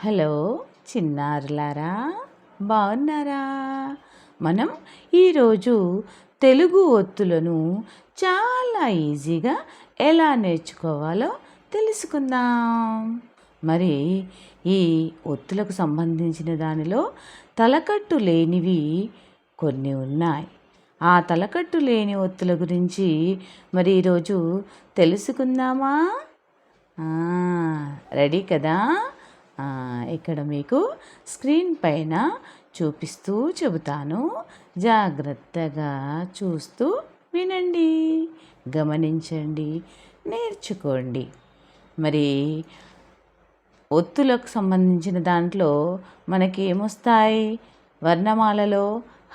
Hello చిన్నారులారా, బాగున్నారా? మనం ఈరోజు తెలుగు ఒత్తులను చాలా ఈజీగా ఎలా నేర్చుకోవాలో తెలుసుకుందాం. మరి ఈ ఒత్తులకు సంబంధించిన దానిలో తలకట్టు లేనివి కొన్ని ఉన్నాయి. ఆ తలకట్టు లేని ఒత్తుల గురించి మరి ఈరోజు తెలుసుకుందామా? రెడీ కదా? ఇక్కడ మీకు స్క్రీన్ పైన చూపిస్తూ చెబుతాను. జాగ్రత్తగా చూస్తూ వినండి, గమనించండి, నేర్చుకోండి. మరి ఒత్తులకు సంబంధించిన దాంట్లో మనకి ఏమొస్తాయి? వర్ణమాలలో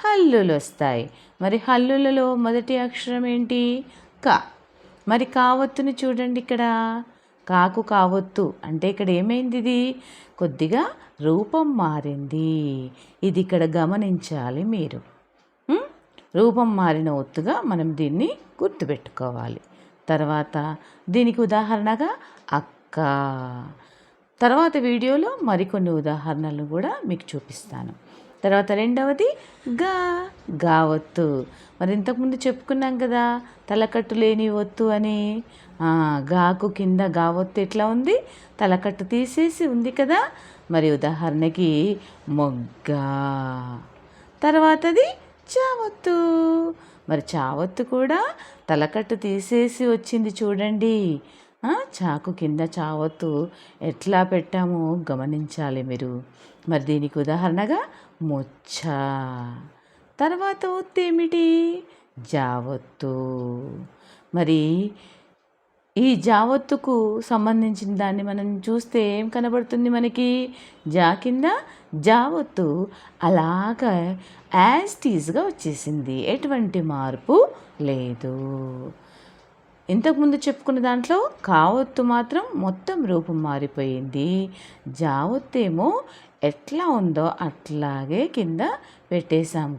హల్లులు వస్తాయి. మరి హల్లులలో మొదటి అక్షరం ఏంటి? క. మరి కావత్తుని చూడండి. ఇక్కడ కాకు కావొత్తు అంటే ఇక్కడ ఏమైంది? ఇది కొద్దిగా రూపం మారింది. ఇది ఇక్కడ గమనించాలి మీరు. రూపం మారిన ఒత్తుగా మనం దీన్ని గుర్తుపెట్టుకోవాలి. తర్వాత దీనికి ఉదాహరణగా అక్క. తర్వాత వీడియోలో మరికొన్ని ఉదాహరణలు కూడా మీకు చూపిస్తాను. తర్వాత రెండవది గా. గా ఒత్తు. మరి ఇంతకుముందు చెప్పుకున్నాం కదా తలకట్టు లేని ఒత్తు అని. గాకు కింద గా ఒత్తు ఎట్లా ఉంది? తలకట్టు తీసేసి ఉంది కదా. మరి ఉదాహరణకి మొగ్గ. తర్వాతది చావొత్తు. మరి చావొత్తు కూడా తలకట్టు తీసేసి వచ్చింది చూడండి. చాకు కింద చావొత్తు ఎట్లా పెట్టామో గమనించాలి మీరు. మరి దీనికి ఉదాహరణగా ముచ్చ. తర్వాత ఒత్తు ఏమిటి? జావొత్తు. మరి ఈ జావొత్తుకు సంబంధించిన దాన్ని మనం చూస్తే ఏం కనబడుతుంది మనకి? జా కింద జావొత్తు అలాగా యాజ్ టీజ్గా వచ్చేసింది, ఎటువంటి మార్పు లేదు. ఇంతకుముందు చెప్పుకున్న దాంట్లో కావొత్తు మాత్రం మొత్తం రూపం మారిపోయింది. జావొత్తేమో ఎట్లా ఉందో అట్లాగే కింద పెట్టేశాం,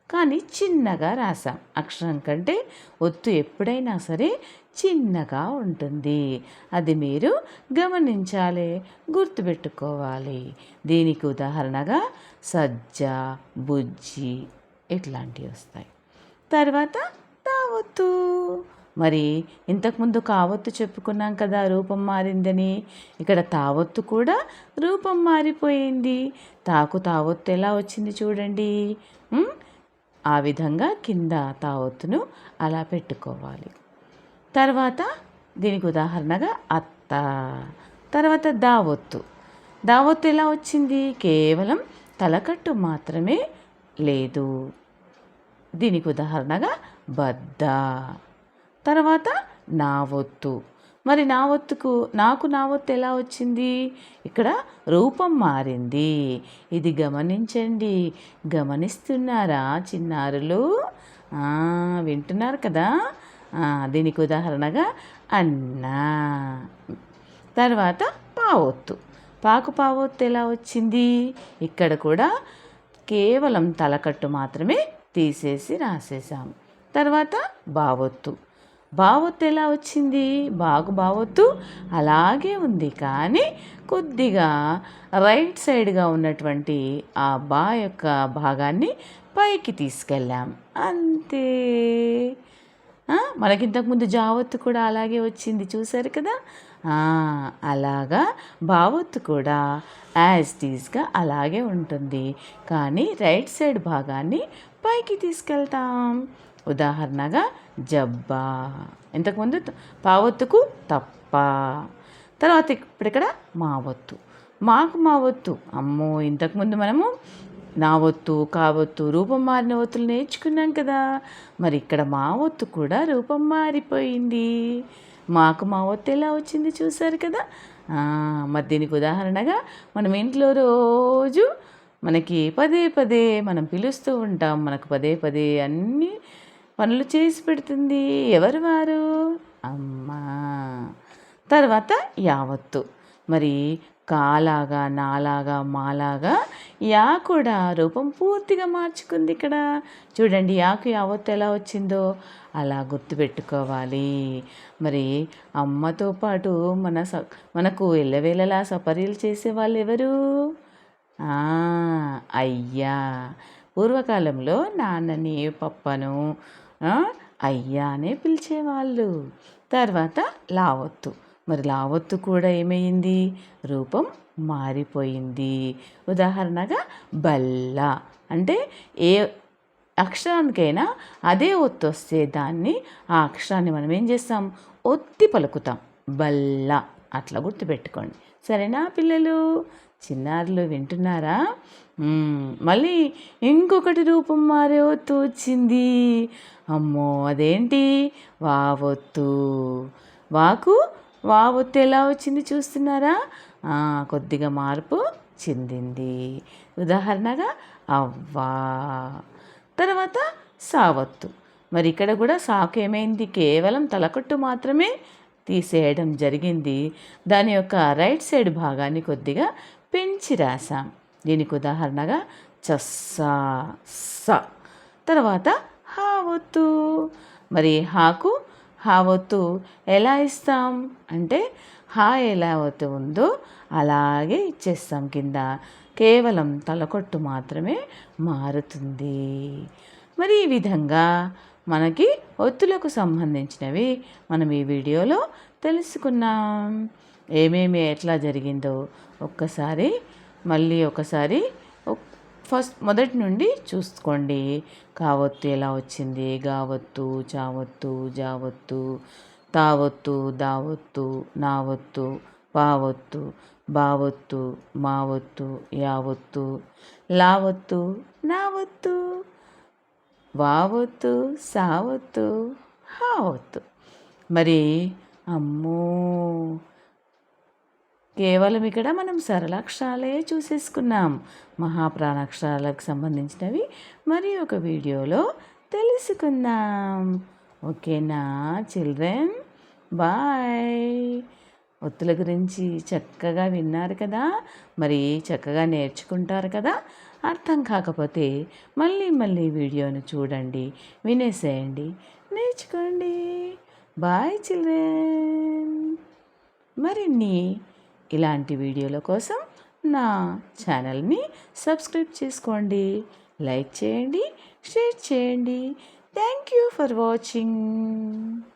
కానీ చిన్నగా రాసాం. అక్షరం కంటే ఒత్తు ఎప్పుడైనా సరే చిన్నగా ఉంటుంది. అది మీరు గమనించాలి, గుర్తుపెట్టుకోవాలి. దీనికి ఉదాహరణగా సజ్జ, బుజ్జి ఇట్లాంటివి వస్తాయి. తర్వాత తావొత్తు. మరి ఇంతకుముందు కావొత్తు చెప్పుకున్నాం కదా రూపం మారిందని. ఇక్కడ తావొత్తు కూడా రూపం మారిపోయింది. తాకు తావొత్తు ఎలా వచ్చింది చూడండి. ఆ విధంగా కింద తావొత్తును అలా పెట్టుకోవాలి. తర్వాత దీనికి ఉదాహరణగా అత్త. తర్వాత దావొత్తు. దావొత్తు ఎలా వచ్చింది? కేవలం తలకట్టు మాత్రమే లేదు. దీనికి ఉదాహరణగా బద్ద. తర్వాత నావొత్తు. మరి నావొత్తు ఎలా వచ్చింది? ఇక్కడ రూపం మారింది. ఇది గమనించండి. గమనిస్తున్నారా చిన్నారులు? వింటున్నారు కదా? దీనికి ఉదాహరణగా అన్న. తర్వాత పావొత్తు. పావొత్తు ఎలా వచ్చింది? ఇక్కడ కూడా కేవలం తలకట్టు మాత్రమే తీసేసి రాసేసాం. తర్వాత బావొత్తు. బావొత్తు ఎలా వచ్చింది? బావొత్తు అలాగే ఉంది, కానీ కొద్దిగా రైట్ సైడ్గా ఉన్నటువంటి ఆ బా యొక్క భాగాన్ని పైకి తీసుకెళ్ళాం, అంతే. మనకి ఇంతకుముందు జావొత్తు కూడా అలాగే వచ్చింది, చూసారు కదా. అలాగా బావొత్తు కూడా యాజ్ టీజ్గా అలాగే ఉంటుంది, కానీ రైట్ సైడ్ భాగాన్ని పైకి తీసుకెళ్తాం. ఉదాహరణగా జబ్బా. ఇంతకుముందు పావొత్తుకు తప్ప. తర్వాత ఇప్పుడు ఇక్కడ మావొత్తు. మావొత్తు. అమ్మో, ఇంతకుముందు మనము నావొత్తు, కావొత్తు రూపం మారిన ఒత్తులు నేర్చుకున్నాం కదా. మరి ఇక్కడ మావొత్తు కూడా రూపం మారిపోయింది. మావొత్తు ఎలా వచ్చింది చూసారు కదా. మరి దీనికి ఉదాహరణగా మనం ఇంట్లో రోజు మనకి పదే మనం పిలుస్తూ ఉంటాం. మనకు పదే అన్ని పనులు చేసి పెడుతుంది. ఎవరు వారు? అమ్మ. తర్వాత యావత్తు. మరి కాలాగా, నాలాగా, మాలాగా యా కూడా రూపం పూర్తిగా మార్చుకుంది ఇక్కడ. చూడండి యాకు యావత్తు ఎలా వచ్చిందో అలా గుర్తుపెట్టుకోవాలి. మరి అమ్మతో పాటు మనకు ఎల్లవేళలా సపర్యలు చేసేవాళ్ళు ఎవరు? అయ్యా. పూర్వకాలంలో నాన్నని, పప్పను అయ్యా అనే పిలిచేవాళ్ళు. తర్వాత లావొత్తు. మరి లావొత్తు కూడా ఏమైంది? రూపం మారిపోయింది. ఉదాహరణగా బల్ల అంటే ఏ అక్షరానికైనా అదే ఒత్తు వస్తే దాన్ని ఆ అక్షరాన్ని మనం ఏం చేస్తాం? ఒత్తి పలుకుతాం. బల్ల. అట్లా గుర్తుపెట్టుకోండి. సరేనా పిల్లలు? చిన్నారులు వింటున్నారా? మళ్ళీ ఇంకొకటి రూపం మారే ఒత్తు వచ్చింది. అమ్మో అదేంటి? వావొత్తు. వాకు వావొత్తు ఎలా వచ్చింది చూస్తున్నారా? కొద్దిగా మార్పు చెందింది. ఉదాహరణగా అవ్వా. తర్వాత సావత్తు. మరి ఇక్కడ కూడా సాకు ఏమైంది? కేవలం తలకట్టు మాత్రమే తీసేయడం జరిగింది. దాని యొక్క రైట్ సైడ్ భాగాన్ని కొద్దిగా పెంచి రాసాం. దీనికి ఉదాహరణగా చస్సా స. తర్వాత హావొత్తు. మరి హాకు హావొత్తు ఎలా ఇస్తాం అంటే హా ఎలా ఒత్తు ఉందో అలాగే ఇచ్చేస్తాం కింద. కేవలం తలకొట్టు మాత్రమే మారుతుంది. మరి ఈ విధంగా మనకి ఒత్తులకు సంబంధించినవి మనం ఈ వీడియోలో తెలుసుకున్నాం. ఏమేమి ఎట్లా జరిగిందో మళ్ళీ ఒకసారి మొదటి నుండి చూసుకోండి. కావొత్తు ఎలా వచ్చింది? గావొత్తు, చావొత్తు, జావొత్తు, తావొత్తు, దావొత్తు, నావొత్తు, పావొత్తు, బావొత్తు, మావొత్తు, యావొత్తు, లావొత్తు, నావొత్తు, వావొత్తు, సావొత్తు, హావొత్తు. మరి అమ్మో కేవలం ఇక్కడ మనం సరళాక్షరాలే చూసేసుకున్నాం. మహాప్రాణాక్షరాలకు సంబంధించినవి మరి ఒక వీడియోలో తెలుసుకుందాం. ఓకేనా చిల్డ్రన్? బాయ్. ఒత్తుల గురించి చక్కగా విన్నారు కదా? మరి చక్కగా నేర్చుకుంటారు కదా? అర్థం కాకపోతే మళ్ళీ వీడియోను చూడండి, వినేసేయండి, నేర్చుకోండి. Bye children. మరిన్ని ఇలాంటి వీడియోల కోసం నా ఛానల్ని సబ్స్క్రైబ్ చేసుకోండి, లైక్ చేయండి, షేర్ చేయండి. Thank you for watching.